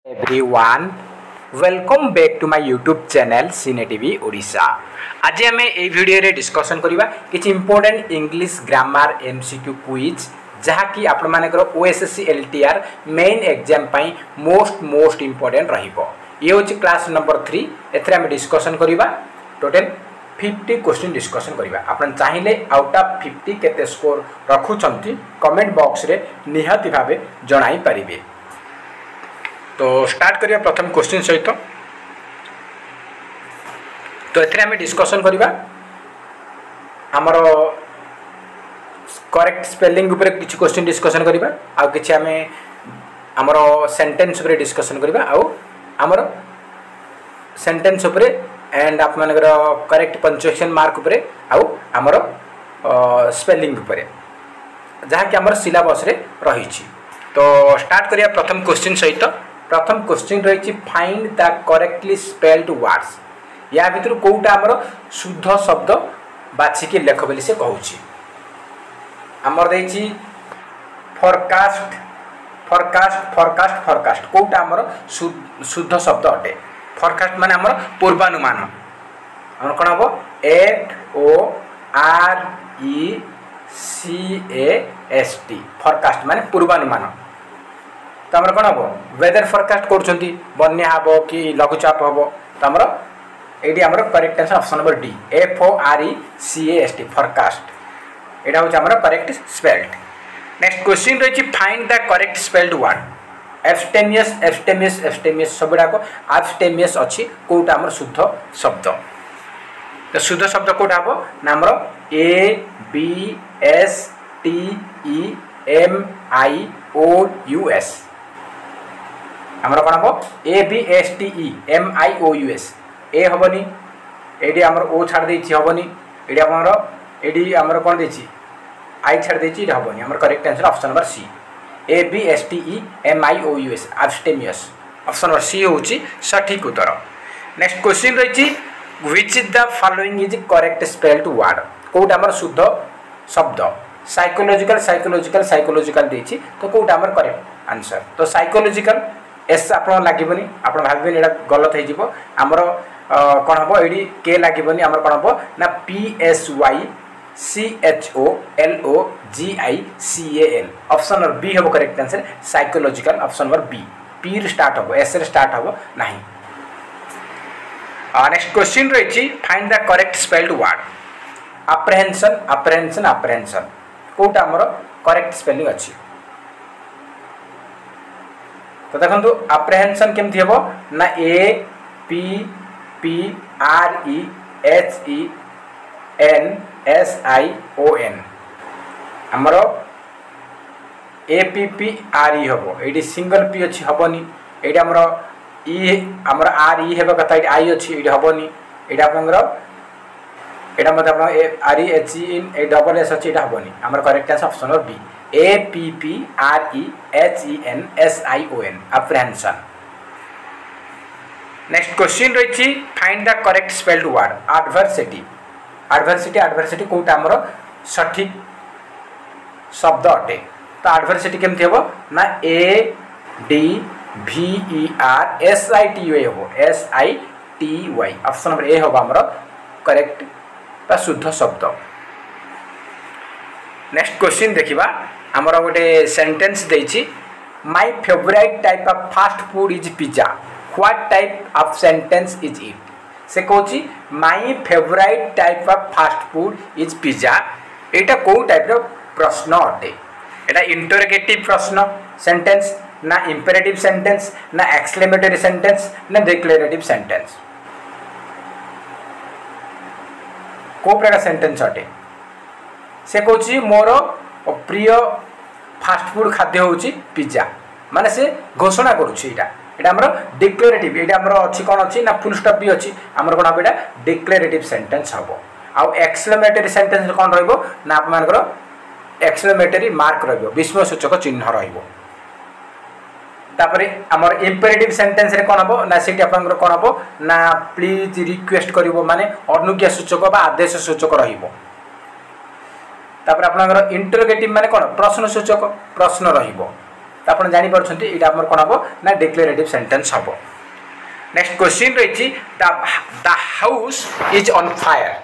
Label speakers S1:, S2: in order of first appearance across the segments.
S1: Everyone welcome back to my YouTube channel cine TV Odisha. आज आम ये वीडियो रे डिस्कशन करवा किसी important English grammar MCQ quiz जहाँकि आपण मानकर ओएसएससी एलटीआर मेन एग्जाम पाई मोस्ट इंपोर्टेंट रहिबो। ये होची क्लास नंबर 3 एथरे आम डिस्कशन करवा टोटल 50 क्वेश्चन डिस्कशन करवा। आपण चाहिए आउट ऑफ 50 केते स्कोर रखुचंती कमेंट बॉक्स रे निहाती भाबे जणाई परिबे। तो स्टार्ट करिया प्रथम क्वेश्चन सहित। तो एथरे आम डिस्कशन करवा आमर करेक्ट स्पेलिंग उपरे किछि क्वेश्चन डिस्कशन करवा आ किछि आम आमर सेंटेंस उपरे डिस्कशन करवा आ आमर सेंटेंस उपरे एंड आप मानकर करेक्ट पंक्चुएशन मार्क उपरे आ आमर स्पेलिंग उपरे जहाँ कि आमर सिलेबस रे रही। तो स्टार्ट करिया प्रथम क्वेश्चन सहित। प्रथम क्वेश्चन रही find the correctly spelled words. या भितर कोटा आमर शुद्ध शब्द बाछिकी लेख बोली से कहूँ। आमर देछि फोरकास्ट फोरकास्ट फोरकास्ट फोरकास्ट कोटा आमर शुद्ध शब्द अटे। फोरकास्ट माने आमर पूर्वानुमान। आमर कोन हबो FORECAST फोरकास्ट माने पूर्वानुमान। तो आमर कौन हम वेदर फोरकास्ट करुँच बन्या हम कि लघुचाप हम। तो आमर ये आमर correct answer option number D FORECAST forecast. यहाँ हूँ आमर करेक्ट स्पेल्ड। नेक्स्ट क्वेश्चन रही find the correct spelled word. Abstemious abstemious abstemious सब गुड़ाक एब्स्टेमियस अच्छी कौटा आमर शुद्ध शब्द। तो शुद्ध शब्द कौटा हम ना आमर ABSTEMIOUS। आमर कौन हम ABSTEMIOUS ए हेनी ये आमर ओ छाड़ दे हेनी ये आमर ये आमर कौन दे आई छाड़ दे हेनी। आमर correct answer option number C ABSTEMIOUS abstemious. Option number C हूँ सठिक उत्तर। नेक्स्ट क्वेश्चन रही which is the following is correct spelled word. कौटा आमर शुद्ध शब्द साइकोलॉजिकल साइकोलॉजिकल साइकोलॉजिकल देछि तो कौटा आमर करेक्ट आंसर। तो साइकोलॉजिकल एस आप लगे आप भावे यहाँ गलत हो आमर कौन हम ये के लगे आमर कौन हम ना PSYCHOLOGICAL। ऑप्शन नंबर बी हम correct answer psychological. Option number B P start हम एस स्टार्ट हम ना। नेक्स्ट क्वेश्चन रही find the correct spelled word. Apprehension apprehension apprehension कौटा आमर करेक्ट स्पेलिंग अच्छी। तो देखो अप्रहेंशन केमती हम ना APPREHENSION आमर APPRE हम ये सिंगल पी अच्छी हेनी। ये आमर ई आमर RE हे कथा ये आई अच्छी ये हेनी। यहाँ आपंकर यहाँ मतलब REHEN डबल एस अच्छी यहाँ हेनी। आमर correct answer option number B APPREHENSION apprehension. Next question रही find the correct spelled word. Adversity adversity adversity कौटा आमर सठिक शब्द अटे। तो एडवर्सिटी केमती हम ना ADVERSITY हम SITY। ऑप्शन नंबर ए हम आमर करेक्ट बा शुद्ध शब्द। नेक्स्ट क्वेश्चन देखिबा आमर गोटे सेंटेंस देछि my favourite type of fast food is pizza. What type of sentence is it. से कहूँ my favourite type of fast food is pizza. यहाँ कौ टाइप प्रश्न अटे। यहाँ इंटरोगेटिव प्रश्न सेंटेंस ना इंपेरेटिव सेंटेंस ना एक्सक्लेमेटरी सेंटेंस ना डिक्लेरेटिव सेंटेंस को प्रकार सेंटेंस अटे। से कहूँ मोर प्रिय फास्ट फूड खाद्य हूँ पिज्जा माने से घोषणा करुँच। यहाँ आमर डिक्लेरेटिव ये आमर अच्छी कौन अच्छी ना फुल स्टॉप भी अच्छी आमर कौन हम यहाँ डिक्लेरेटिव सेंटेंस हम। आउ एक्सक्लेमेटरी सेंटेंस कौन रहा आप एक्सक्लेमेटरी मार्क विस्मयसूचक चिन्ह रही। आमर इंपेरेटिव सेंटेंस रे कौन हम ना सीट आप कौन हम ना प्लीज रिक्वेस्ट कर माने अनुज्ञा सूचक बा आदेश सूचक रहिबो। तापर आपनकर इंटरोगेटिव माने कौन प्रश्न सूचक प्रश्न रहिबो। तो आप जानी पारछंती एटा हमर कोन हबो ना डिक्लेरेटिव सेंटेंस हबो। नेक्स्ट क्वेश्चन रही the house is on fire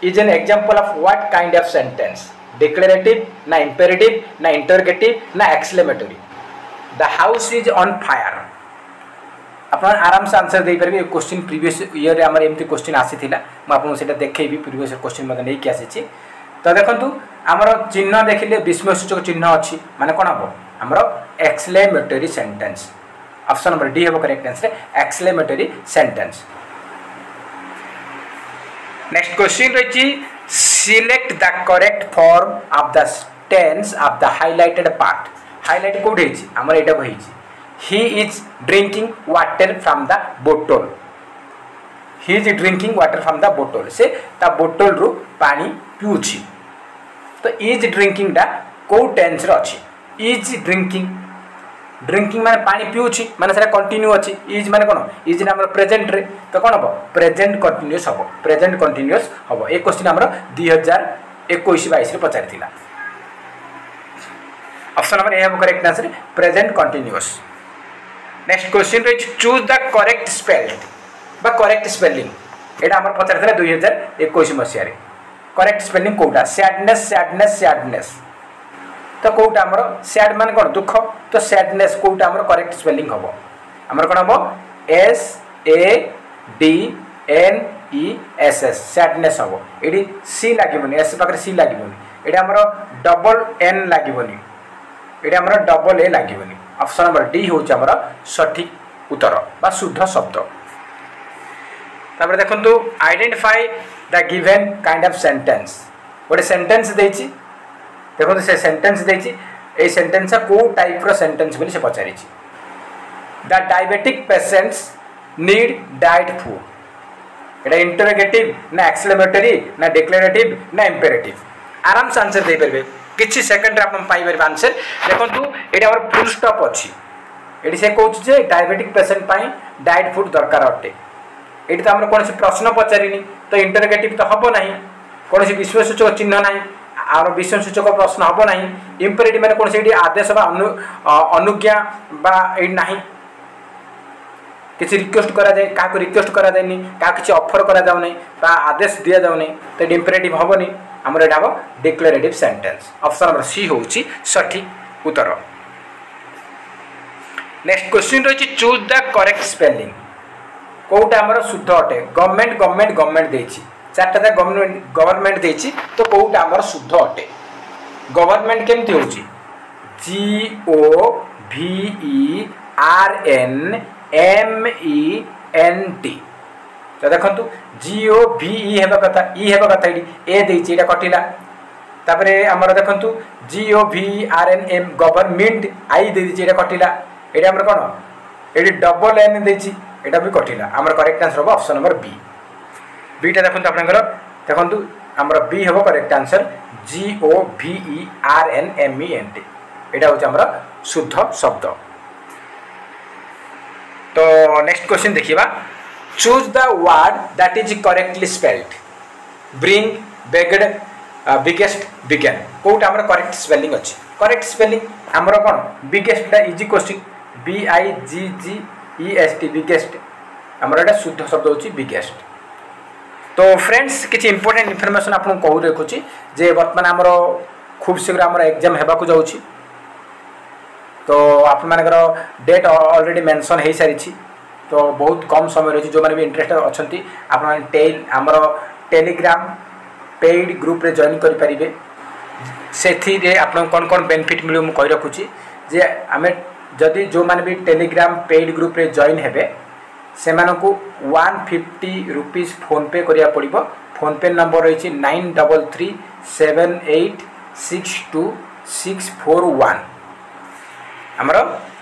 S1: is an example of what kind of sentence declarative ना इंपेरेटिव ना इंटरोगेटिव ना exclamatory. The house is on fire आप आराम से आंसर दे पारे। क्वेश्चन प्रीवियस ईयर आम एमती क्वेश्चन आसीला मुझे देखेबी प्रीवियस क्वेश्चन मतलब नहीं आसी। तो देखो आमर चिन्ह देखिले विस्मयसूचक चिन्ह अच्छी माने कौन हम आमर exclamatory sentence. Option number D हम correct answer exclamatory sentence. Next question रही select the correct form of the tense of the highlighted part. Highlight code आमर एटा होई he is drinking water from the bottle। he is drinking water from the bottle से ता बोतल रु पानी पिउछि। तो is drinking दा को टेंस रे अछि is drinking ड्रिंकिंग माने पानी पिउछि माने सेटा कंटिन्यू अछि। इज माने कोन इज ना हमर प्रेजेंट रे तो कोन हबो प्रेजेंट कंटिन्यूअस हबो प्रेजेंट कंटिन्यूअस हबो। ए क्वेश्चन हमर 2021-22 रे पचारिथिला। ऑप्शन नंबर ए हम correct answer present continuous. Next question रही चूज द करेक्ट स्पेल्ड बा करेक्ट स्पेलिंग एटा हमर पचार 2021 मसिया रे करेक्ट स्पेलिंग कोटा सैडनेस सैडनेस सैडनेस। तो कोटा हमर सैड मान कोन दुख तो सैडनेस कोटा हमर करेक्ट स्पेलिंग हबो हमर कोन हबो S A D N E S S sadness हबो। एडी सी लागिबोनी एस पाकर सी लागिबोनी एडी हमर डबल N लागिबोनी एडी हमर डबल ए लागिबोनी। ऑप्शन नंबर डी हूँ आमर सठिक उत्तर बा शुद्ध शब्द। देखु identify the given kind of sentence गोटे सेंटेंस देछि देखो से सेंटेंस देछि ए सेंटेंस को टाइप रो सेंटेंस बोली से पचारि the diabetic patients need diet food. एटा इंटरोगेटिव ना एक्सक्लेमेटरी ना डिक्लेरेटिव ना इंपेरेटिव आराम से आंसर दे परबे किछि सेकंड रे आपण पाई परबे आंसर। देखंतु एटा हमर फुल स्टॉप अछि एटी से कहउछ जे डायबिटिक पेशेंट पाई डाइट फूड दरकार अटे। एटी त हमर कोनोसी प्रश्न पचारिनी तो इंटरोगेटिव तो हबो नाही कोनोसी विस्मयसूचक चिन्ह नाही आरो विस्मयसूचक प्रश्न हबो नाही। इंपेरेटिव माने कोनोसी एटी आदेश बा अनुज्ञा बा एटी नाही किछि रिक्वेस्ट करा जाय का को रिक्वेस्ट करा जायनी का किछि ऑफर करा जाउ नै बा आदेश दिया जाउ नै तो इंपेरेटिव हबोनी हमर एटा हबो declarative sentence. Option number C होउची सठिक उत्तर। नेक्स्ट क्वेश्चन रही चूज द करेक्ट स्पेलिंग कोटा हमर शुद्ध अटे गवर्नमेंट गवर्नमेंट गवर्नमेंट देछि चारटा गवर्नमेंट देछि तो कोटा हमर शुद्ध अटे। गवर्नमेंट केमति होउची GOVERNMENT। तो देखंतु GOVE हेबा कथा ई हेबा कथा ए देछि एटा कटिला तापरे हमर देखंतु GOVERNM गवर्नमेंट आई देछि एटा कटिला एटा हमर कोन एडी डबल एन देछि एटा भी कटिला हमर करेक्ट आंसर हो ऑप्शन नंबर बी। बीटा देखंतु आपनकर देखंतु हमर बी हेबो करेक्ट आंसर GOVERNMENT एटा हो हमर शुद्ध शब्द। तो नेक्स्ट क्वेश्चन देखिबा choose the word that is correctly spelled bring begged biggest begun कोटा हमर करेक्ट स्पेलिंग अछि। करेक्ट स्पेलिंग हमर कोन biggest the easy question BIGGEST biggest हमर एटा शुद्ध शब्द होछि बिगेस्ट। तो फ्रेंड्स किछि इंपोर्टेंट इन्फॉर्मेशन आपन कहू रखुछि जे वर्तमान हमर खूब शीघ्र हमर एग्जाम हेबा को जाउछि। तो आप मानकर डेट ऑलरेडी मेंशन हो सारी तो बहुत कम समय रही जो मैंने भी इंटरेस्टेड अच्छा आप टेलीग्राम पेड ग्रुप रे जॉइन करें से कौन कौन बेनिफिट मिले मुझे कही रखुची जे आम जदि जो मैंने भी टेलीग्राम पेड ग्रुप रे जॉइन हेबे से 150 रुपीज फोन पे करिया पड़िबो। फोन पे नंबर रही 9337862641 आमर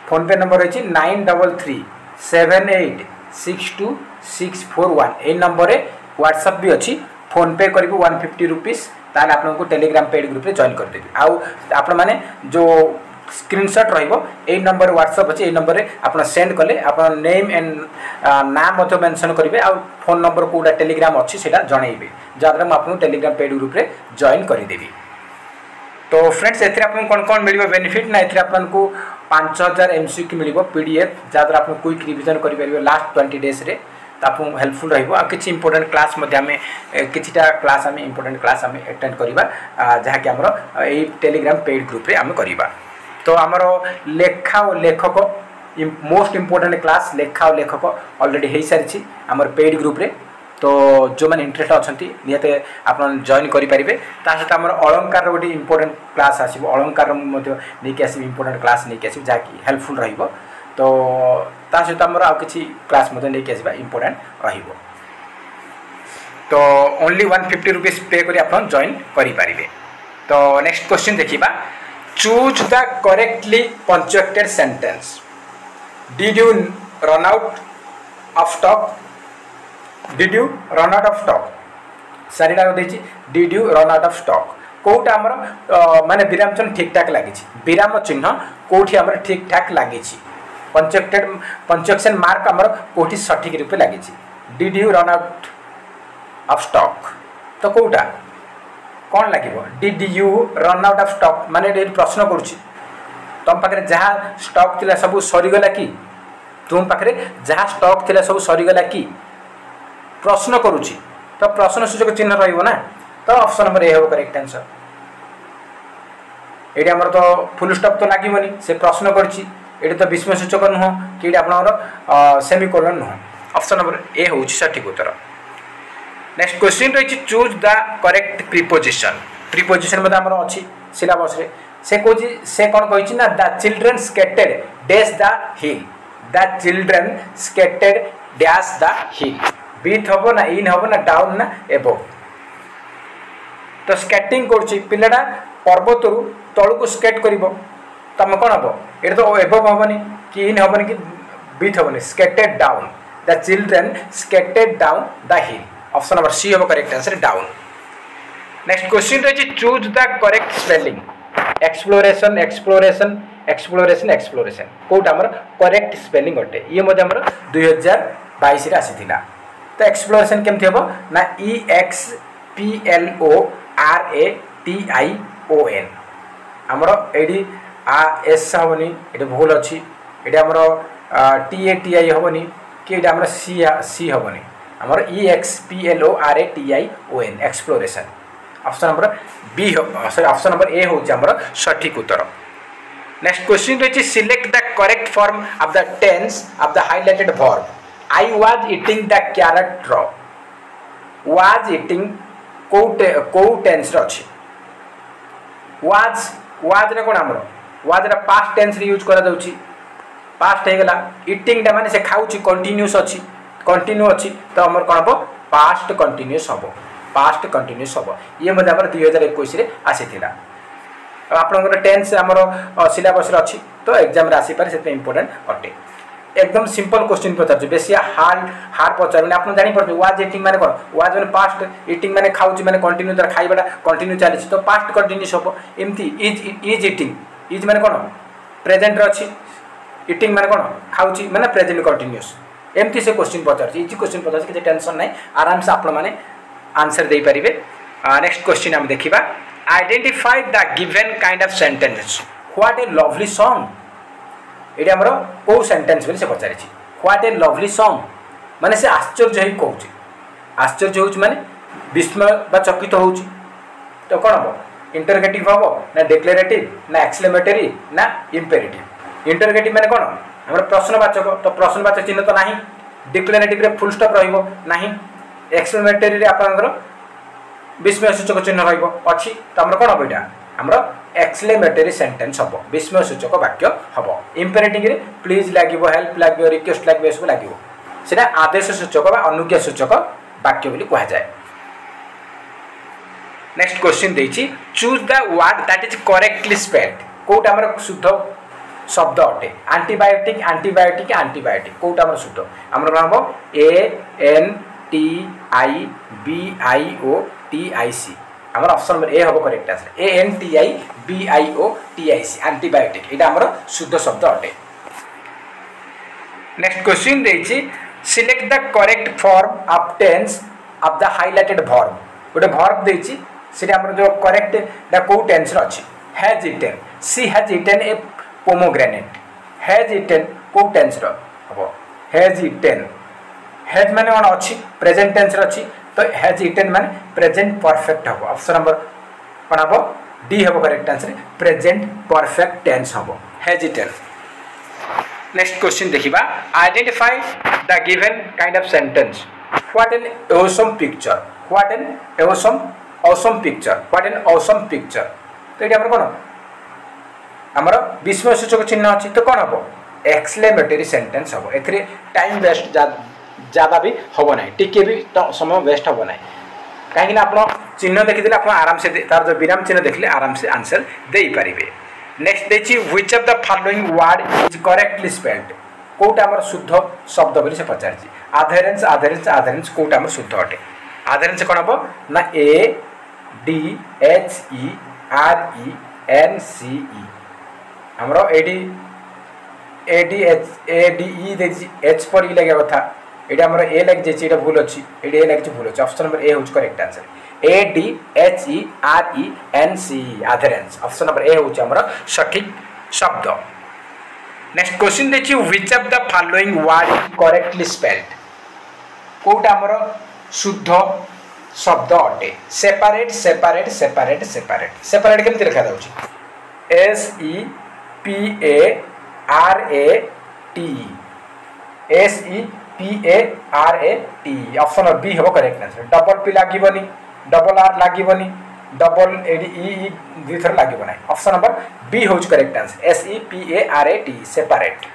S1: फोन पे नंबर रही 9337862641 ए नंबर रे व्हाट्सएप भी अच्छी फोन पे करी 150 रुपीज ताल आपको टेलीग्राम पेड ग्रुप रे जॉइन करदेवी। आउ आपण माने जो स्क्रीनशॉट रहिबो ए नंबर व्हाट्सएप अच्छे ए नंबर रे आपण सेंड कले आपण नेम एंड नाम मतो मेंशन करिवे आ फोन नंबर कोडा टेलीग्राम अच्छी सेटा जणैबे जाद्रा म आपन टेलीग्राम पेड ग्रुप रे जॉइन करि देबी। तो फ्रेंड्स एथरे आपन कोन कोन मिलिबो बेनिफिट ना एथरे आपन को 5000 MCQ मिल PDF जहाँद्वारा आप क्विक रिविजन करेंगे लास्ट 20 डेज रे आपको हेल्पफुल रहिबो। आ किछि इंपोर्टेंट क्लास मध्ये आमे किछिटा क्लास आमे इंपोर्टेंट क्लास आमे अटेंड करिबा जहाँ कि हमरो एई टेलीग्राम पेड ग्रुप रे आमे करिबा। तो हमरो लेखा और लेखक मोस्ट इंपोर्टेंट क्लास लेखा और लेखक ऑलरेडी हो सारी आमर पेड ग्रुप रे। तो जो मैंने इंटरेस्ट अच्छा निहत आप जॉइन करेंगे। सहित आम अलंकार गोटे इंपोर्टेंट क्लास आसो अलंकार नहीं आस इंपोर्टेंट क्लास नहीं आस जहाँकि हेल्पफुल रहिबो। तो सहित आमर आ कि क्लास नहीं आसवा इंपोर्टेंट रहिबो। तो ओनली 150 रुपीज पे कर आप जॉइन करेंगे। तो नेक्स्ट क्वेश्चन देखिबा choose the correctly punctuated sentence. Did you run out of stock? Did you run out of stock सारीटा देखिए did you run out of stock कौटा आमर माने विराम चिन्ह ठीक ठाक लगी विराम चिन्ह कौटी आमर ठीक ठाक लगी पंक्चुएटेड पंक्चुएशन मार्क आमर कौटी सठिक रूपे लगी did you run out of stock तो कौटा कौन लगे did you run out of stock माने प्रश्न करुच्ची तुम पाखे जहाँ स्टॉक थिला सब सरीगला कि तुम पाखे जहाँ स्टॉक थिला सब सरीगला कि प्रश्न करुच्ची तो प्रश्न सूचक चिन्ह रहा तो ऑप्शन नंबर ए हो करेक्ट आंसर। ये आमर तो फुल स्टॉप तो लगे से प्रश्न करछि तो विस्मय सूचक नुह कि आपनर सेमिकोलन नुह ऑप्शन नंबर ए हूँ सठिक उत्तर। नेक्स्ट क्वेश्चन रही choose the correct preposition. Preposition मतलब आमर अच्छी सिलेबस रे से कौन से कौन कही ना the children skated dash the hill the children skated dash the hill बीथ हम ना इन हम ना डाउन ना एबव। तो स्केटिंग कर पिलाटा पर्वत तलू को स्केट कर तुम कौन हम ये तो एबव हेनी कि इन हेनी कि बीथ हेनी skated down the children skated down the hill option number C हम correct answer down. Next question रही choose the correct spelling. Exploration exploration exploration exploration कौटा आमर करेक्ट स्पेलिंग अटे ये आमर 2022 रे आसीथिला। तो एक्सप्लोरेशन केमती हम ना EXPLORATION आमर ये एस हेनी ये भूल अच्छी ये आमर TATI हेनी कि आमर सी हेनी आमर EXPLORATION exploration option number B sorry option number A हूँ आमर सठिक उत्तर। नेक्स्ट क्वेश्चन रही select the correct form of the tense of the highlighted verb. I was eating the carrot raw was eating को टेंस अच्छी was रे कौन आमर was रे पास्ट टेंस रे यूज करा जाउची पास्ट हे गला eating टा माने से खाउची कंटीन्यूअस अच्छी कंटिन्यू अच्छी तो आमर कौन हम पास्ट कंटीन्यूअस हम पास्ट कंटीन्यूअस हम ये मध्य आमर 2021 रे आसीथिला। आपनकर टेंस आमर सिलेबस रे अच्छी तो एग्जाम रे आसी पारे से इंपोर्टेंट अटे। एकदम सिंपल क्वेश्चन पचार बेसी हार्ड पचार आप जानी पड़े वाज इटिंग माने कौन वाज मैंने पास्ट इटिंग माने खाऊची माने कंटिन्यू तार खाइबाटा कंटिन्यू चली तो पास्ट कंटिन्यूस हम एमती इज इटिंग इज माने कौन प्रेजेंट अच्छी इटिंग माने कौन खाऊची माने प्रेजेंट कंटिन्यूस एमती से क्वेश्चन पचार इजी क्वेश्चन पचार किसी टेंशन ना आराम से आपण मैंने आंसर दे पारे। नेक्स्ट क्वेश्चन आम देखा identify the given kind of sentence what A lovely song ये आमर कौ सेंटेंस बोली से पचारि व्हाट ए लवली सॉन्ग माने से आश्चर्य ही कहूँ आश्चर्य हो माने विस्मय बा चकित हो तो कौन हम इंटरगेटिव हम ना डिक्लेरेटिव ना एक्सक्लेमेटरी ना इंपेरेटिव। इंटरगेटिव माने कौन आम प्रश्नवाचक तो प्रश्नवाचक चिन्ह तो नहीं डिक्लेरेटिव रे फुल स्टॉप रहिबो नहीं एक्सक्लेमेटरी रे आपनकर विस्मय सूचक चिन्ह रहिबो अछि तो आम कौन हम एटा आमर एक्सक्लेमेटरी सेंटेंस हम विस्मय सूचक वाक्य हम। इंपेरेटिव रे प्लीज लगे हेल्प लगे रिक्वेस्ट लगे सब लगे से आदेश सूचक बा अनुज्ञा सूचक वाक्य बोली कह जाए। नेक्स्ट क्वेश्चन देछि choose the word that is correctly spelled कोटा आमर शुद्ध शब्द अटे एंटीबायोटिक एंटीबायोटिक एंटीबायोटिक कोटा आमर शुद्ध आमर नाम ANTIBIOTIC आमर ऑप्शन नंबर ए हम करेक्ट आंसर ANTIBIOTIC एंटीबायोटिक ये आमर शुद्ध शब्द अटे। नेक्स्ट क्वेश्चन देछि select the correct form of tense of the highlighted verb गोटे वर्ब देछि से आमर जो करेक्ट दा को टेंस रे अछि has eaten C has eaten A pomegranate has eaten को टेंस रो हबो हैज इटेन हैज माने कोन अछि प्रेजेंट टेंस रो अछि तो हैज इटेन माने प्रेजेंट परफेक्ट हबो ऑप्शन नंबर कोन हबो डी हबो correct answer present perfect tense हबो हैज इटेन नेक्स्ट क्वेश्चन देखिबा identify the given kind of sentence what an awesome picture what an awesome picture what an awesome picture तो एटी हमर कोन हमर विस्मय सूचक चिन्ह अछि तो कोन हबो एक्सक्लेमेटरी सेंटेंस हबो एथरे टाइम वेस्ट ज्यादा भी हबो नै टिके भी समय वेस्ट हबो नै काहे कि आपण चिन्ह देखिदिले आपण आराम से तार जो विराम चिन्ह देखले आराम से आंसर देई परिबे नेक्स्ट देछि which of the following word is correctly spelled कोटा हमर शुद्ध शब्द बोली से पचारछि अधेरेंस अधेरेंस अधेरेंस कोटा हमर शुद्ध अटे अधेरेंस कोन हबो ना A D H E R E N C E हमरो एडी ई देछि एच पर ई लगे कथा एटा हमरो ए लग जेछि एटा भूल अछि एडी ए लग भूल अछि ऑप्शन नंबर ए होच correct answer A D H E R E N C E adherence option number A होच हमरो सठिक शब्द नेक्स्ट क्वेश्चन देछि which of the following word is correctly spelled कोटा हमरो शुद्ध शब्द अटे separate separate separate separate separate केमति लिखा जाउछि S E P A R A T S E P A R A T option B हो करेक्ट आंसर डबल पी लागिबनी डबल आर लागिबनी डबल एडी ई दुई थर लागिबो नै ऑप्शन नंबर बी होच correct answer S E P A R A T separate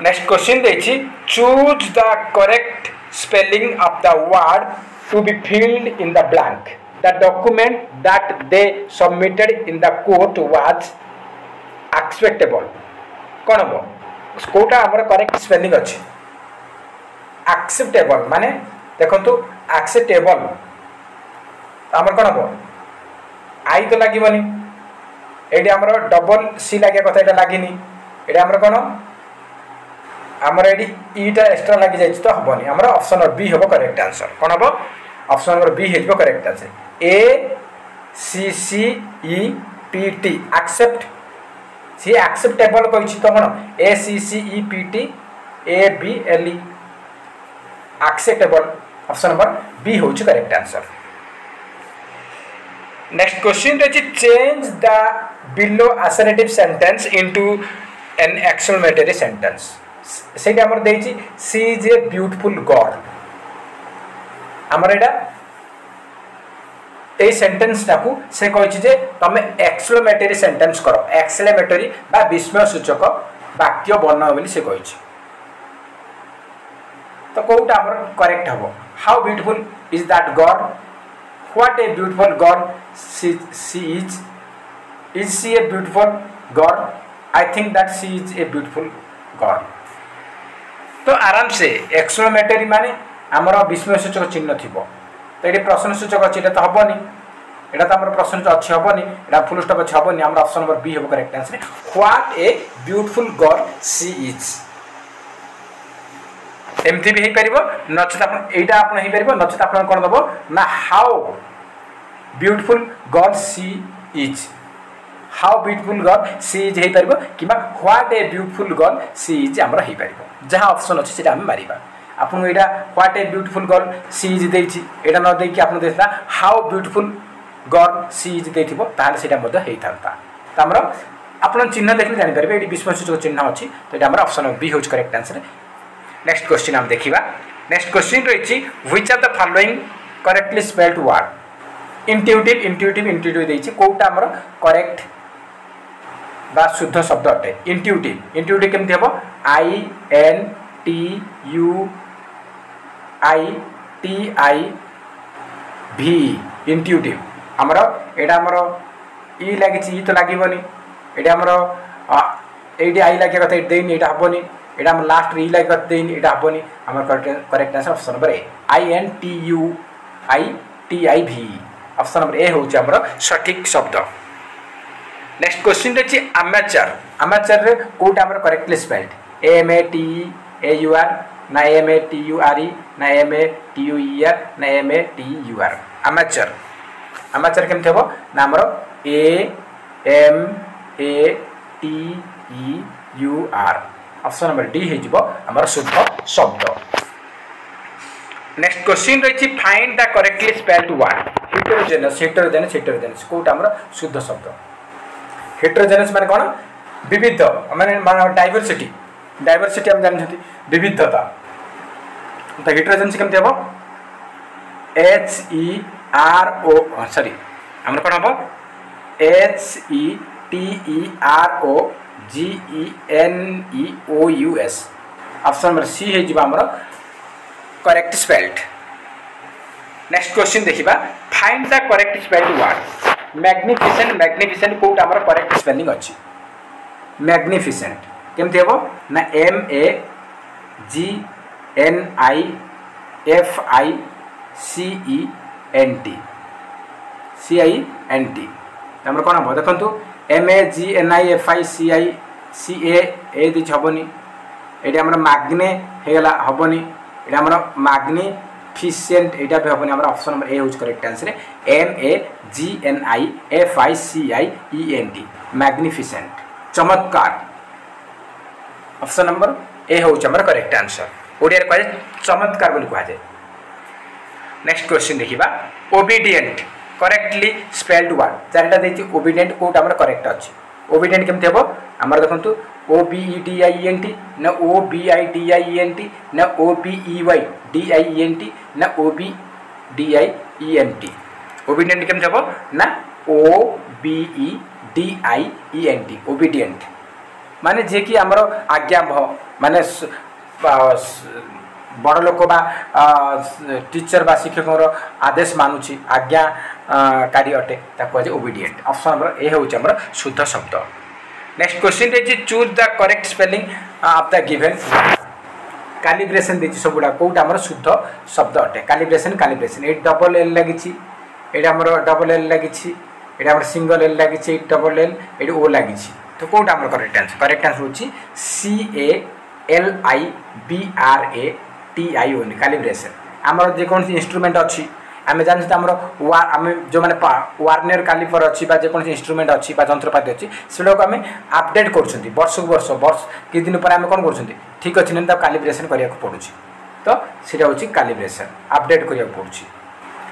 S1: next question देछि choose the correct spelling of the word to be filled in the blank the document that they submitted in the court was acceptable कोन हो कोटा हमर correct spelling अछि acceptable माने देखंतु acceptable हमर कोन हो आई तो लागिबनी AD हमर डबल सी लागे कथा एटा लागिनी एडी हमर कोन हमर एडी ईटा एक्स्ट्रा लागि जाय तो हबनी हमर ऑप्शन बी होबो करेक्ट आंसर कोन हो ऑप्शन नंबर बी हेजबो correct answer A C C E P T accept C acceptable कहि तो कोन A C C E P T A B L E acceptable option number B होच correct answer next question देछि change the below assertive sentence into an exclamatory sentence सेटा हमर देछि she is a beautiful girl हमर एटा a sentence टाकू से कहि जे तमे एक्सक्लेमेटरी सेंटेंस करो एक्सक्लेमेटरी बा विस्मय सूचक वाक्य बनाओ बोली से कहि तो कोटा हमर करेक्ट हबो how beautiful is that girl what a beautiful girl she is she A beautiful girl I think that she is a beautiful girl तो आराम से एक्सक्लेमेटरी माने हमर विस्मय सूचक चिन्ह थिबो तो ये प्रश्न सूचक अच्छी तो हेनी यहाँ तो आम प्रश्न अच्छी हेनी यहाँ फुल स्टॉप अच्छी हेनी आम ऑप्शन नंबर बी हम correct answer what a beautiful girl she is एमती भी हो पार नचेत आप नचेत आप कौन दब ना how beautiful girl she is how beautiful girl she is हो पार कि what a beautiful girl she is आमर हो पार जहाँ ऑप्शन अच्छे से मारिबा आपको यहाँ what a beautiful girl she is देछि एटा न देकी आपन देता how beautiful girl she is देथिबो ताले सेटा मध्य हेइ थांता त हमर आपन चिन्ह देखि जानि परबे एडी विस्मय सूचक चिन्ह अछि तो एटा हमर ऑप्शन बी होच करेक्ट आंसर नेक्स्ट क्वेश्चन हम देखिबा नेक्स्ट क्वेश्चन रहिछि which of the following correctly spelled word intuitive intuitive intuitive देछि कोटा हमर करेक्ट बा शुद्ध शब्द अटे इंट्यूटिव इंट्यूटिव केमति हेबो I N T U I T I V intuitive हमर एटा हमर ई लागिछि ई तो लागिबनी एटा हमर एडी आई लागे कथा देनी एटा हबनी एटा हम लास्ट ई लागे कथा देनी एटा हबनी हमर correct answer option number A I N T U I T I V option number A होछि हमर सठिक शब्द नेक्स्ट क्वेश्चन देछि अमेचर अमेचर रे कोटा हमर correctly spelled M A T A U R ना M A T U R E ना M A T U E R ना M A T U R amateur amateur केमते हेबो ना हमर A M ATEUR option number D हो आमर शुद्ध शब्द। नेक्स्ट क्वेश्चन रही find the correctly spelled word heterogeneous heterogeneous heterogeneous कोटा आमर शुद्ध शब्द। हेटेरोजेनस माने कौन विविध माने डाइवर्सिटी डाइवर्सिटी हम जानते विविधता तो हेटेरोजेनस केमती हम HERO सॉरी आमर कौन हम HETEROGENEOUS ऑप्शन नंबर सी हो आमर करेक्ट स्पेल्ड। नेक्स्ट क्वेश्चन देखिबा find the correct spelled word magnificent magnificent कोटा आमर करेक्ट स्पेलिंग अच्छी मैग्निफिसेंट केमती हम ना MAGNIFICENT आमर कौन हम देखु MAGNIFICICA हेबनी ये आमर मैग्ने होगला हेबनी ये आमर मैग्निफिसेंट यहाँ भी हेबनी आमर ऑप्शन नंबर ए हूँ करेक्ट आंसर MAGNIFICIENT मैग्निफिसेंट चमत्कार ऑप्शन नंबर ए हूँ आमर करेक्ट आंसर ओडिया कह चमत्कार बोली कहुए। नेक्स्ट क्वेश्चन देखिबा ओबीडिएंट करेक्टली स्पेल्ड वर्ड चारिटा देती ओबीडिएंट कोटा आमर करेक्ट अच्छी ओबीडिएंट केमती हम आमर देखु OBEDIENT ना OBIDIENT ना OBEYDIENT ना OBDIENT ओबीडिएंट केमती हम ना OBEDIENT ओबीडिएंट माने जे कि आमर आज्ञा माने बड़ लोक बा टीचर बा शिक्षक आदेश मानुची आज्ञाकारी अटे कहुए ओबीडिएंट ऑप्शन नंबर ए हूँ आमर शुद्ध शब्द। नेक्स्ट क्वेश्चन रही choose the correct spelling of the given calibration देखिए सबुड़ा कौटा आमर शुद्ध शब्द अटे कैलिब्रेशन कैलिब्रेशन ये डबल एल लगी ये डबल एल लगी ये सिंगल एल लगी डबल एल ये ओ लगी तो कौटा आमर करेक्ट आंसर हूँ CALIBRATION कैलिब्रेशन आमर जेकोसी इंस्ट्रूमेंट अच्छी आम जानते आम जो मैंने वार्नियर कैलिपर अच्छी जेकोसी इंस्ट्रूमेंट अच्छी जंत्रपाति अच्छी से आम अपडेट कर वर्ष को वर्ष कि दिन पर आम कौन कर ठीक अच्छे नहीं कैलिब्रेशन करने पड़ू तो सीटा हूँ कैलिब्रेशन अपडेट करने पड़ू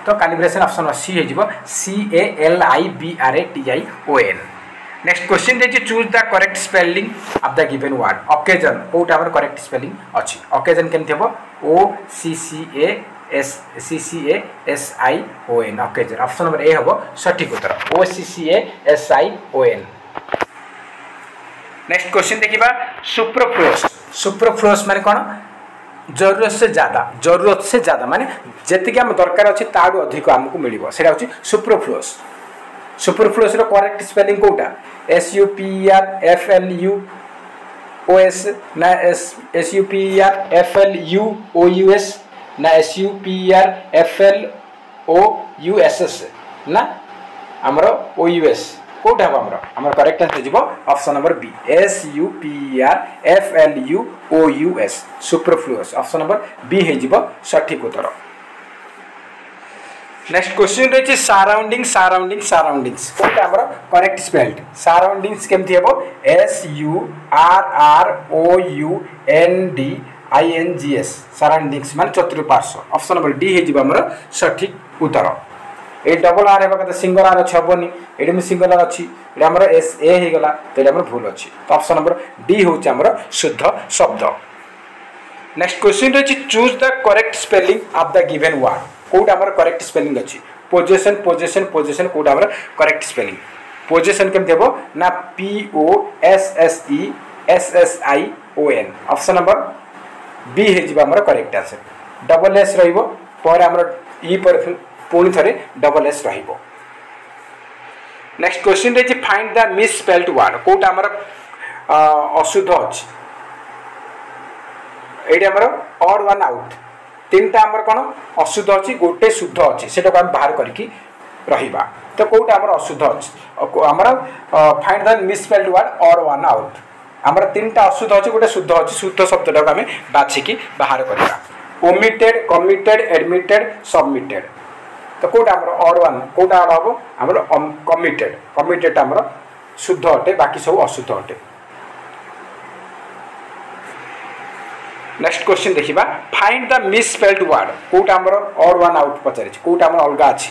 S1: तो कैलिब्रेशन ऑप्शन सी हो CALIBRATION। नेक्स्ट क्वेश्चन देखिए choose the correct spelling of the given word occasion कोटा आमर करेक्ट स्पेलिंग अच्छी ऑकेजन केमती हम OCCASION occasion option number A हम सठिक उत्तर OCCASION। नेक्स्ट क्वेश्चन देखिबा सुपरफ्लुअस सुपरफ्लुअस माने कौन जरूरत से ज़्यादा माने जेतिक आम दरकार अच्छी ताड़ू अधिक आमको मिल हूँ सुपरफ्लुअस सुपरफ्लुअस करेक्ट स्पेलिंग कोटा SUPERFLUOS ना SUPERFLUOUS ना SUPERFLOUSS ना आमर OUS कोटा हम आमर करेक्ट आंसर हो option number B SUPERFLUOUS superfluous option number B हो सठिक उत्तर। नेक्स्ट क्वेश्चन रही सराउंडिंग सराउंडिंग सराउंडिंग्स कोटा आमर करेक्ट स्पेल्ड सराउंडिंग्स केमती हम SURROUNDINGS सराउंडिंग्स मान चतुर्पार्श्व ऑप्शन नंबर डी हो आमर सठिक उत्तर। ये डबल आर है सिंगल आर अच्छी हेनी ये सिंगल आर अच्छी आमर SA होगला तो ये भूल अच्छी तो ऑप्शन नंबर डी हूँ आमर शुद्ध शब्द। नेक्स्ट क्वेश्चन रही choose the correct spelling of the given word कोटा आमर करेक्ट स्पेलिंग अच्छी पोजेसन पोजेसन पोजेसन कोटा आमर करेक्ट स्पेलिंग पोजेसन केमती हम ना POSSESSION ऑप्शन नंबर बी हो आमर करेक्ट आंसर डबल एस रमर ई पर पुणी थे डबल एस रही। नेक्स्ट क्वेश्चन रही फाइंड द मिसस्पेल्ड वर्ड कोटा आमर अशुद्ध अच्छी ये आमर ऑड वन आउट तीन टा आमर कौन अशुद्ध अच्छी गोटे शुद्ध अच्छी से आम बाहर करके रहा तो कौटा आमर अशुद्ध अच्छी आमर find the misspelled word odd one out आमर तीन टा अशुद्ध अच्छी गोटे शुद्ध अच्छी शुद्ध शब्दटा को आम बाछिकी बाहर करवा ओमिटेड कमिटेड एडमिटेड सबमिटेड तो कौटा आमर ऑड वन कौटा हम आमर कमिटेड कमिटेड आमर शुद्ध अटे बाकी सब अशुद्ध अटे। नेक्स्ट क्वेश्चन देखिबा फाइंड द मिसस्पेल्ड वर्ड कोटा हमर और वन आउट पचारि कोटा हमर अलगा अछि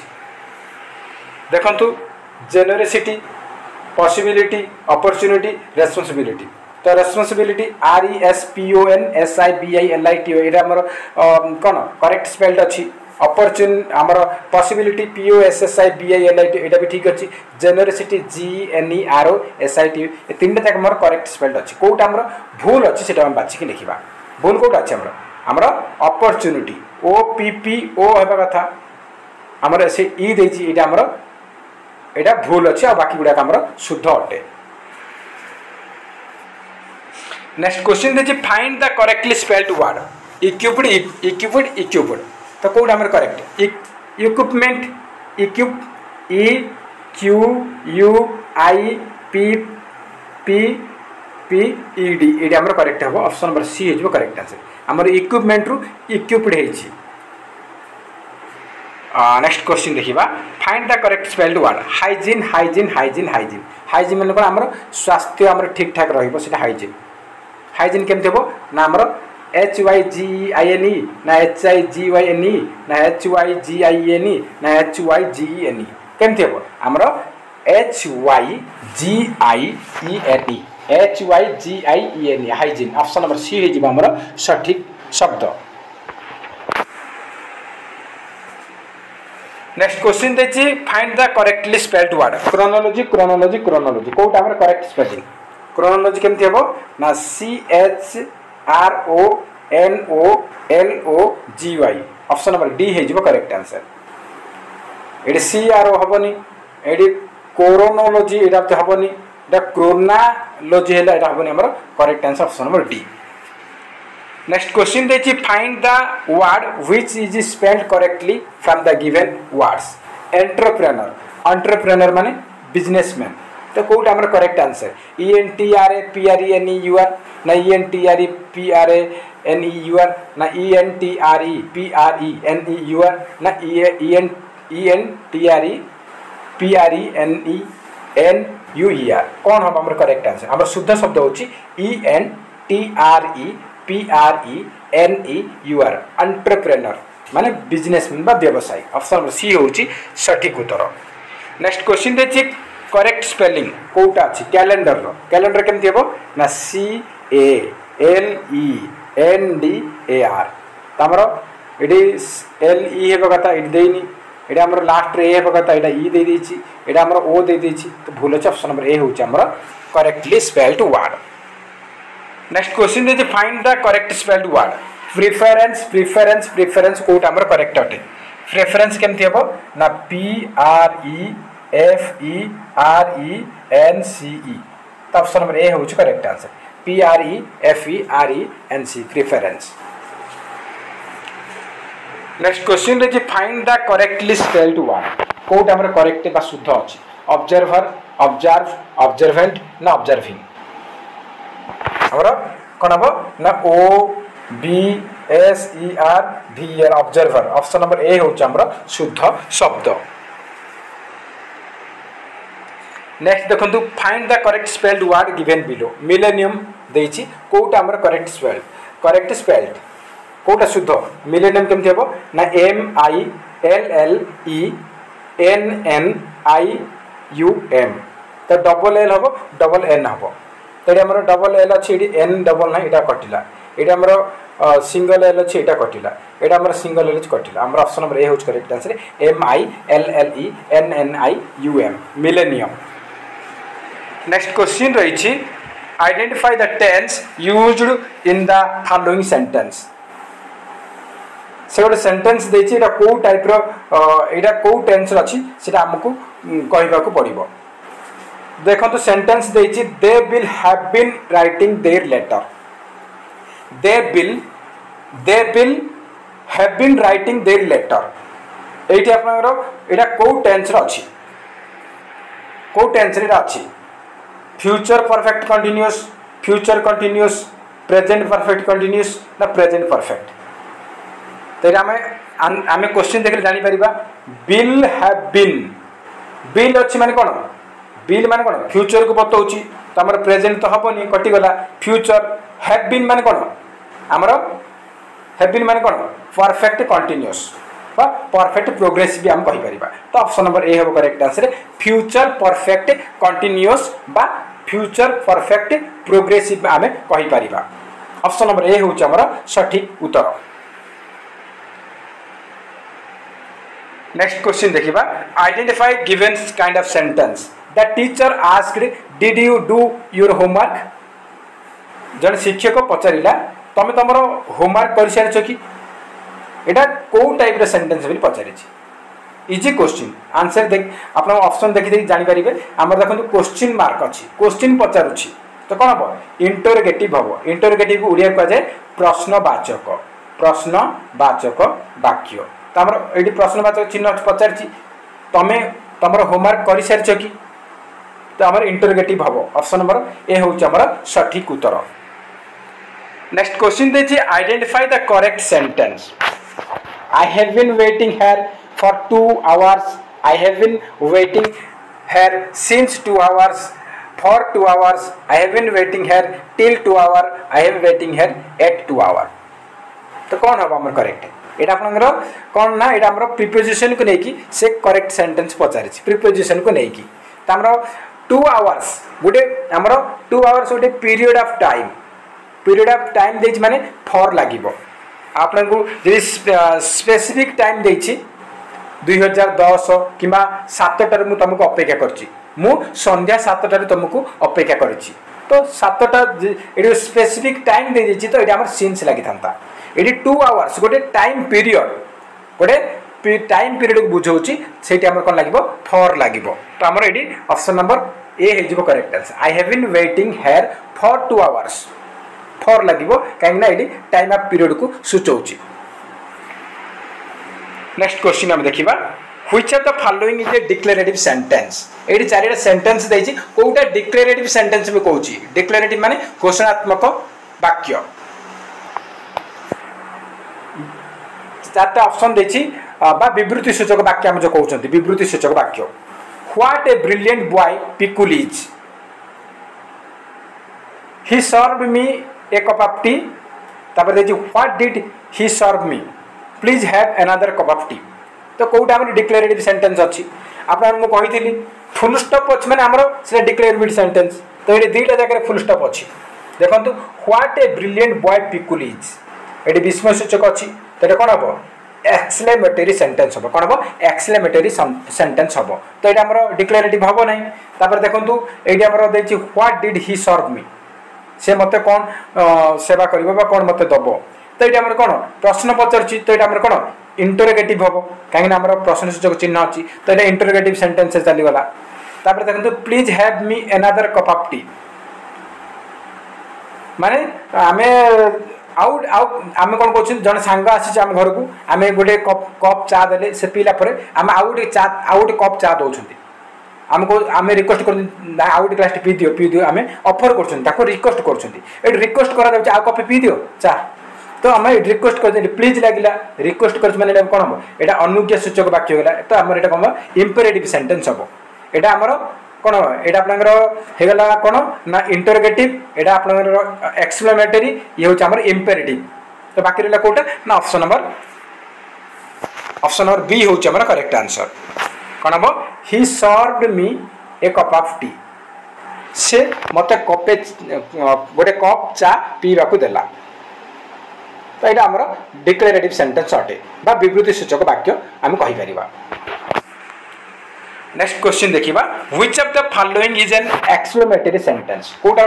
S1: देखंतु जेनरेसिटी पॉसिबिलिटी अपॉर्चुनिटी रेस्पॉन्सिबिलिटी तो रेस्पॉन्सिबिलिटी RESPONSIBILITY एटा हमर कोन करेक्ट स्पेल्ड अछि अपॉर्चुन हमर पॉसिबिलिटी POSSIBILITY एटा भी ठीक अछि जेनरेसिटी GNEROSITY ए तीनटा तक हमर करेक्ट स्पेल्ड अछि कोटा हमर भूल अछि सेटा हम बाछि कि लिखिबा भूल कोटा अछि हमर अपॉर्चुनिटी OPPO हेबा कथा हमर से ई देछि एटा हमर एटा भूल अछि आ बाकी गुडा हमर शुद्ध अटे। नेक्स्ट क्वेश्चन देछि find the correctly spelled word equipped तो कोड हमर करेक्ट इक्विपमेंट इक्विप EQUIPPED एटा हमर करेक्ट हबो ऑप्शन नंबर सी हेजबो करेक्ट आंसर हमर इक्विपमेंट रु इक्विप्ड हेछि। नेक्स्ट क्वेश्चन देखिबा find the correct spelled word hygiene hygiene hygiene hygiene hygiene मतलब हमर स्वास्थ्य हमर ठीक ठाक रहइबो सेटा हाइजीन हाइजीन केमते हो ना हमर HYGINE ना HIGYNE ना HYGINE ना HYGENE केमते हो हमर HYGIENE hygiene option number C हे जिबा हमर सठिक शब्द। नेक्स्ट क्वेश्चन देछि find the correctly spelled word chronology chronology chronology कोटा हमर करेक्ट स्पेलिंग क्रोनोलॉजी केमते हेबो ना CHRONOLOGY ऑप्शन नंबर डी हे जिवो करेक्ट आंसर एडी CRO हबनी एडी क्रोनोलॉजी एटा त हबनी एटा क्रोनोलॉजी हेला एटा हबनी हमर correct answer option number D. Next question देछि find the word which is spelled correctly from the given words entrepreneur entrepreneur माने बिजनेसमैन तो कोटा हमर करेक्ट आंसर ENTRAPRENEUR ना ENTREPRENEUR ना ENTREPRENEUR ना ENTREPRENEUR कौन हम हमर करेक्ट आंसर हमर शुद्ध शब्द होछि ENTREPRENEUR एंटरप्रेन्योर माने बिजनेसमैन बा व्यवसायी ऑप्शन नंबर सी होछि सठिक उत्तर। नेक्स्ट क्वेश्चन देछि करेक्ट स्पेलिंग कोटा अछि कैलेंडर रो कैलेंडर केमति हेबो ना CALENDAR तमरो एडी LE हेबो कथा एडी देइनी एडी हमर लास्ट रे हेबो कथा एडा ई दे देछि एडा हमर ओ दे देछि तो भूल अछि ऑप्शन नंबर ए होछि हमर correctly spelled word. Next question देछि find the correct spelled word preference preference preference कोटा हमर करेक्ट अटे प्रेफरेंस केमति हेबो ना PREFERENCE तो ऑप्शन नंबर ए होछि correct answer PREFERENC preference. Next question देछि find the correctly spelled word कोटा हमर करेक्ट बा शुद्ध अछि ऑब्जर्वर ऑब्जर्व ऑब्जर्वेंट ना ऑब्जर्विंग हमर कोन हबो ना OBSERVER observer option number A होछि हमर शुद्ध शब्द। नेक्स्ट देखंतु find the correct spelled word given below millennium देछि कोटा हमर करेक्ट स्पेल्ड कोटा शुद्ध मिलेनियम केमति हेबो ना MILLENNIUM तो डबल एल हबो डबल एन हबो तो एडी हमर डबल एल अछि एडी एन डबल ना एटा कटिला एडी हमर सिंगल एल अछि एटा कटिला एटा हमर सिंगल एल अछि कटिला हमर ऑप्शन नंबर ए होछ correct answer MILLENNIUM millennium. Next question रही identify the tense used in the following sentence से गोटे सेंटेंस देछि एटा को टाइप रो एटा को टेंस अछि सेटा हमकु कहबा को पड़िबो देखंतु सेंटेंस देछि they will have been writing their letter they will have been writing their letter एठी आपनरो एटा को टेंस रो अछि को टेंस रे अछि future perfect continuous present perfect continuous ना प्रेजेंट परफेक्ट तो आम क्वेश्चन देखले जानी परिबा विल हैव बीन बिल अछि माने कोन विल माने कोन फ्यूचर को बताउची तो हमर प्रेजेंट तो हबनी कटि गला फ्यूचर हैव बीन माने कोन हमर हैव बीन माने कोन परफेक्ट कंटीन्यूअस बा परफेक्ट प्रोग्रेसिव भी हम कहि परिबा तो ऑप्शन नंबर ए हो correct answer future perfect continuous बा फ्यूचर परफेक्ट प्रोग्रेसिव आमे कहि परिबा ऑप्शन नंबर ए होउछ हमर सठिक उत्तर नेक्स्ट क्वेश्चन देखिबा identify given kind of sentence the teacher asked did you do your homework जन शिक्षक पचारिला तमे तमरो होमवर्क कर सारछ कि एटा को टाइप रे सेंटेंस बिल पचारि छी इजी क्वेश्चन आंसर देख आपन ऑप्शन देखि देखि जानि परिबे हमर देखंतु क्वेश्चन मार्क अछि क्वेश्चन पचारु छी तो कोन हबो इंटरोगेटिव हबो इंटरोगेटिव को उड़िया कह जाय प्रश्नवाचक वाक्य तो हमर एडी प्रश्नवाचक चिन्ह पचारि छी तमे तमरो होमवर्क कर सारछ कि तो हमर इंटरोगेटिव हबो ऑप्शन नंबर ए होउछ हमर सठिक उत्तर नेक्स्ट क्वेश्चन दे छी identify the correct sentence I have been waiting here for 2 hours. I have been waiting here since 2 hours. For 2 hours. I have been waiting here till 2 hours. I am waiting here at 2 hours. तो कौन हम हमर correct एटा आपनकर कौन ना एटा हमर preposition को नेकी से करेक्ट सेंटेंस पचारि छी प्रीपोजिशन को नेकी त हमर 2 hours गुटे हमर 2 hours Gute period of time देछि माने फॉर लागिबो आपन को जे स्पेसिफिक टाइम देछि 2010 किबा 7टा मु तुमको अपेक्षा करछि मु संध्या 7टा तुमको अपेक्षा करछि तो 7टा एडी स्पेसिफिक टाइम दे देछि तो एडी हमर सिंस लागि थांता एडी 2 आवर्स गोटे टाइम पीरियड को बुझौछि सेठी हमर कोन लागिबो फॉर लागिबो तो हमर एडी ऑप्शन नंबर ए हे जिवो correct answer I have been waiting here for 2 hours for लागिबो काहे ना एडी टाइम ऑफ पीरियड को सूचौछि नेक्स्ट क्वेश्चन हम देखिबा which of the following is a declarative sentence एडी चारिटा सेंटेंस देछि कोउटा डिक्लेरेटिव सेंटेंस में कहउछि डिक्लेरेटिव माने घोषणात्मक वाक्य चारटा ऑप्शन देछि बा विवृत्ति सूचक वाक्य हम जो कहउछंती विवृत्ति सूचक वाक्य what a brilliant boy Pikul is he served me a cup of tea तापर देछि what did he serve me please have another cup of tea तो कोउटा हम डिक्लेरेटिव सेंटेंस अछि आपन मु कहिथिली फुल स्टॉप अछि माने हमरो से डिक्लेरेटिव सेंटेंस तो एडी दुईटा जगह फुल स्टॉप अछि देखंतु what a brilliant boy Pikul is एडी विस्मय सूचक अछि तो एटा कोन हबो एक्सक्लेमेटरी सेंटेंस हबो कोन हबो एक्सक्लेमेटरी सेंटेंस हबो तो एटा हमरो डिक्लेरेटिव हबो नै तापर देखंतु एडी हमरो देछि what did he serve me से मते कौन सेवा करिवो बा कौन मते दबो तो एटा हमर कोन प्रश्न पचरछि तो एटा हमर कोन इंटरोगेटिव हबो काहे ना हमर प्रश्न सूचक चिन्ह अछि तो एटा इंटरोगेटिव सेंटेंस से चली गला तापर देखंतु please have me another cup of T माने आमे कोन कहछि जण सांग आछि हम घर को आमे गोटे कप चा देले से पीला परे हम आउट कप चा दोछंती हमको आमे रिक्वेस्ट कर आउट ग्लास पी दियो आमे ऑफर करछन ताको रिक्वेस्ट करछन ए रिक्वेस्ट करा जाउ आ कॉफी पी दियो चा तो आमे रिक्वेस्ट कर प्लीज लागिला रिक्वेस्ट कर माने कोन हम एटा अनुज्ञा सूचक वाक्य होला तो हमर एटा कोन इंपेरेटिव सेंटेंस हबो एटा हमर कोन एटा आपनकर हेगला कोन ना इंटरोगेटिव एटा आपनकर एक्सक्लेमेटरी ये होछ हमर इंपेरेटिव तो बाकी रहला कोटा ना ऑप्शन नंबर बी होछ हमर करेक्ट आंसर कोन हबो he served me a cup of tea से मते कपे गोटे कप चा पीवा को देला तो एटा हमर डिक्लेरेटिव सेंटेंस अटे बा विवृत्ति सूचक वाक्य हम कहि परिबा नेक्स्ट क्वेश्चन देखिबा which of the following is an exclamatory sentence कोटा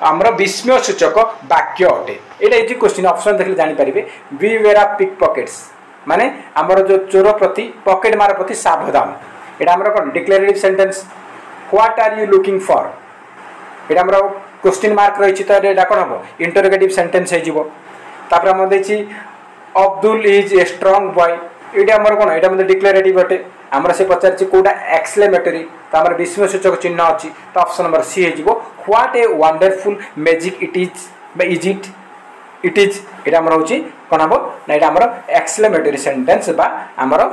S1: हमर विस्मय सूचक वाक्य अटे एटा इजी क्वेश्चन ऑप्शन देखले जानि परिबे बीवेयर ऑफ पिक पॉकेट्स माने हमर जो चोर प्रति पॉकेट मार प्रति सावधान एटा हमर कोन declarative sentence what are you looking for एटा हमर क्वेश्चन मार्क रहिछि त एटा कोन हबो इंटरोगेटिव सेंटेंस हे जिवो तापर हम देछि Abdul is a strong boy एटा हमर कोन एटा मतलब डिक्लेरेटिव अटे हमर से पचारछि कोडा एक्सक्लेमेटरी त हमर विस्मय सूचक चिन्ह अछि त ऑप्शन नंबर सी हे जिवो what a wonderful magic it is बा इज इट इज एटा हमर होछि कोन हबो ना एटा हमर एक्सक्लेमेटरी सेंटेंस बा हमर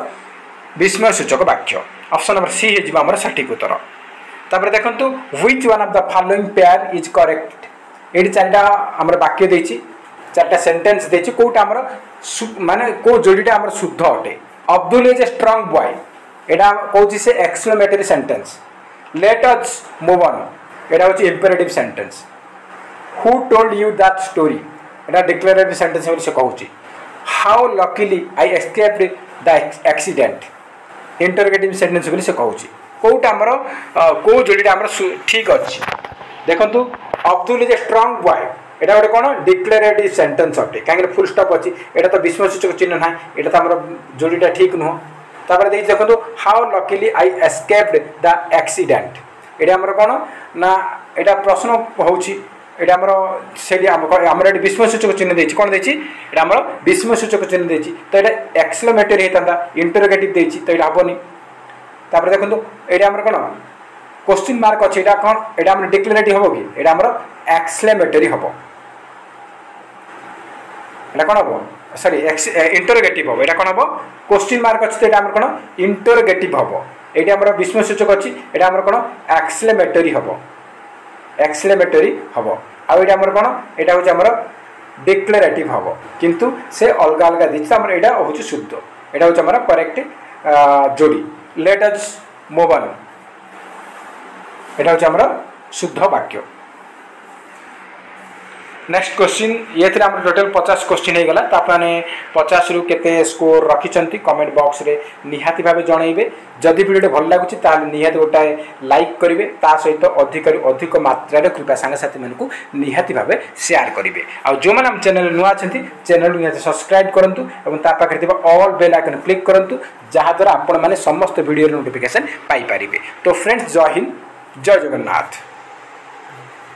S1: विस्मय सूचक वाक्य ऑप्शन नंबर सी हे जिवो हमर सठिक उत्तर तापर देखंतु which one of the following pair is correct एडी चारटा हमर वाक्य देछि चारटा सेंटेंस देछि कोटा हमर माने को जोडीटा हमर शुद्ध अटे Abdul is a strong boy एडा कहउछि से exclamatory sentence let us move on एडा होछि imperative sentence who told you that story एडा डिक्लेरेटिव सेंटेंस से कहउछि how luckily I escaped the accident interrogative sentence बोली से कहउछि कोटा हमर को जोडीटा हमर ठीक अछि देखंतु Abdul is a strong boy एटा गोटे कोन डिक्लेरेटिव सेंटेंस अटे काहे फुल स्टॉप अछि एटा तो विस्मयसूचक चिन्ह ना एटा तो हमर जोडीटा ठीक नुह तापर देख देखंतु how luckily I escaped the accident एटा हमर कोन ना एटा प्रश्न होउछि एटा हमर सेली हमर एटा विस्मयसूचक चिन्ह देछि कोन देछि एटा हमर विस्मयसूचक चिन्ह देछि तो एटा एक्सक्लेमेटरी हेतंदा इंटरोगेटिव देछि तो एटा हबोनी तापर देखंतु एटा हमर कोन क्वेश्चन मार्क अछि एटा कोन एटा हमर डिक्लेरेटिव हबो कि एटा हमर एक्सक्लेमेटरी हबो एटा कोन हबो सॉरी इंटरोगेटिव हबो एटा कोन हबो क्वेश्चन मार्क अछि एटा हमर कोन इंटरोगेटिव हबो एटा हमर विस्मयसूचक अछि एटा हमर कोन एक्सक्लेमेटरी हबो आ एटा हमर कोन एटा होछि हमर डिक्लेरेटिव हबो किंतु से अलग अलग दिछि हमर एटा होछि शुद्ध एटा होछि हमर करेक्ट जोड़ी लेट अस मूव ऑन एटा होछि हमर शुद्ध वाक्य नेक्स्ट क्वेश्चन ये थे हम टोटल 50 क्वेश्चन हो गला तो आपने 50 रु केते स्कोर रखिचंती कमेंट बॉक्स रे निहाती भाबे जणाइबे जदि वीडियो भल लागुची ताले निहाती गोटा लाइक करिवे ता सहित अधिक अधिक मात्रा रे कृपा संग साथी मन को निहाती भाबे शेयर करिवे आ जो मन हम चैनल नुआ अछंती चैनल निहाती सब्सक्राइब करंतु एवं ता पाखरे थिबा ऑल बेल आइकन क्लिक करंतु जहा द्वारा आपण माने समस्त वीडियो नोटिफिकेशन पाई परिबे तो फ्रेंड्स जय हिंद जय जगन्नाथ।